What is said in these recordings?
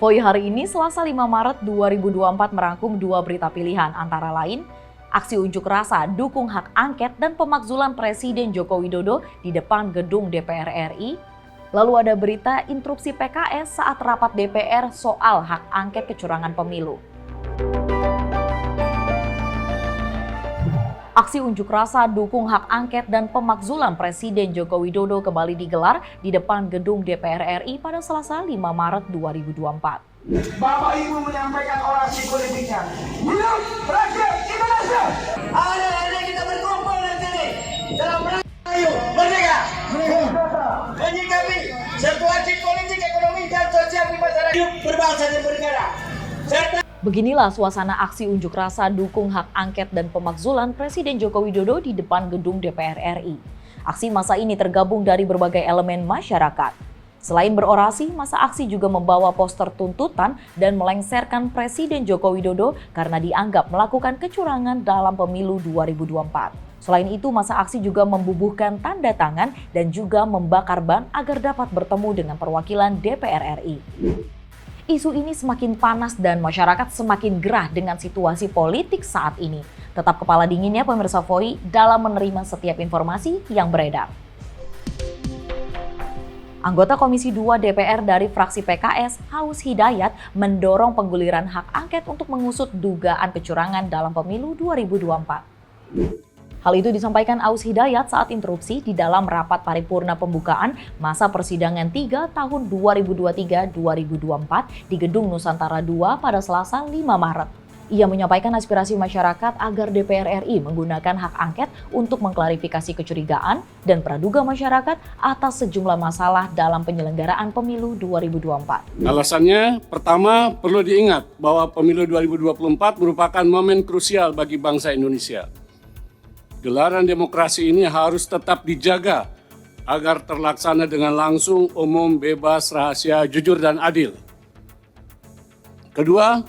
Voi hari ini Selasa 5 Maret 2024 merangkum dua berita pilihan antara lain aksi unjuk rasa dukung hak angket dan pemakzulan Presiden Joko Widodo di depan gedung DPR RI. Lalu ada berita instruksi PKS saat rapat DPR soal hak angket kecurangan pemilu. Aksi unjuk rasa dukung hak angket dan pemakzulan Presiden Joko Widodo kembali digelar di depan gedung DPR RI pada Selasa 5 Maret 2024. Bapak Ibu menyampaikan orasi politiknya. Belum rakyat Indonesia. Hari-hari kita berkumpul di sini dalam rangka merdeka. Menyikapi situasi politik, ekonomi, dan sosial di masyarakat berbangsa dan bernegara. Beginilah suasana aksi unjuk rasa dukung hak angket dan pemakzulan Presiden Joko Widodo di depan gedung DPR RI. Aksi massa ini tergabung dari berbagai elemen masyarakat. Selain berorasi, massa aksi juga membawa poster tuntutan dan melengsarkan Presiden Joko Widodo karena dianggap melakukan kecurangan dalam pemilu 2024. Selain itu, massa aksi juga membubuhkan tanda tangan dan juga membakar ban agar dapat bertemu dengan perwakilan DPR RI. Isu ini semakin panas dan masyarakat semakin gerah dengan situasi politik saat ini. Tetap kepala dinginnya pemirsa Voi dalam menerima setiap informasi yang beredar. Anggota Komisi 2 DPR dari fraksi PKS, Aus Hidayat, mendorong pengguliran hak angket untuk mengusut dugaan kecurangan dalam pemilu 2024. Hal itu disampaikan Aus Hidayat saat interupsi di dalam rapat paripurna pembukaan masa persidangan 3 tahun 2023-2024 di Gedung Nusantara II pada Selasa 5 Maret. Ia menyampaikan aspirasi masyarakat agar DPR RI menggunakan hak angket untuk mengklarifikasi kecurigaan dan praduga masyarakat atas sejumlah masalah dalam penyelenggaraan pemilu 2024. Alasannya, pertama, perlu diingat bahwa pemilu 2024 merupakan momen krusial bagi bangsa Indonesia. Gelaran demokrasi ini harus tetap dijaga agar terlaksana dengan langsung, umum, bebas, rahasia, jujur, dan adil. Kedua,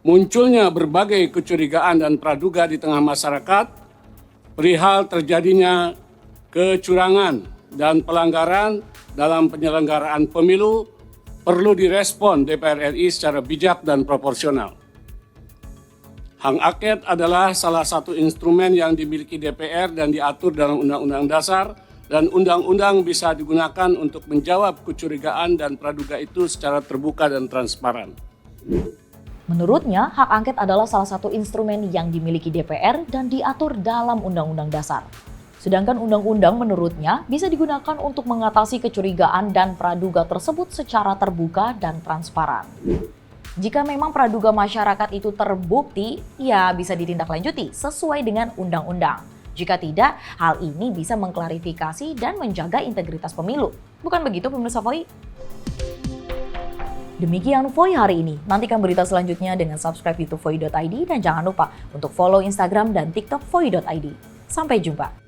munculnya berbagai kecurigaan dan praduga di tengah masyarakat perihal terjadinya kecurangan dan pelanggaran dalam penyelenggaraan pemilu perlu direspon DPR RI secara bijak dan proporsional. Hak angket adalah salah satu instrumen yang dimiliki DPR dan diatur dalam Undang-Undang Dasar, dan undang-undang bisa digunakan untuk menjawab kecurigaan dan praduga itu secara terbuka dan transparan. Menurutnya, hak angket adalah salah satu instrumen yang dimiliki DPR dan diatur dalam Undang-Undang Dasar. Sedangkan undang-undang menurutnya bisa digunakan untuk mengatasi kecurigaan dan praduga tersebut secara terbuka dan transparan. Jika memang praduga masyarakat itu terbukti, ya bisa ditindaklanjuti sesuai dengan undang-undang. Jika tidak, hal ini bisa mengklarifikasi dan menjaga integritas pemilu. Bukan begitu pemirsa Voi? Demikian Voi hari ini. Nantikan berita selanjutnya dengan subscribe YouTube Voi.id dan jangan lupa untuk follow Instagram dan TikTok Voi.id. Sampai jumpa.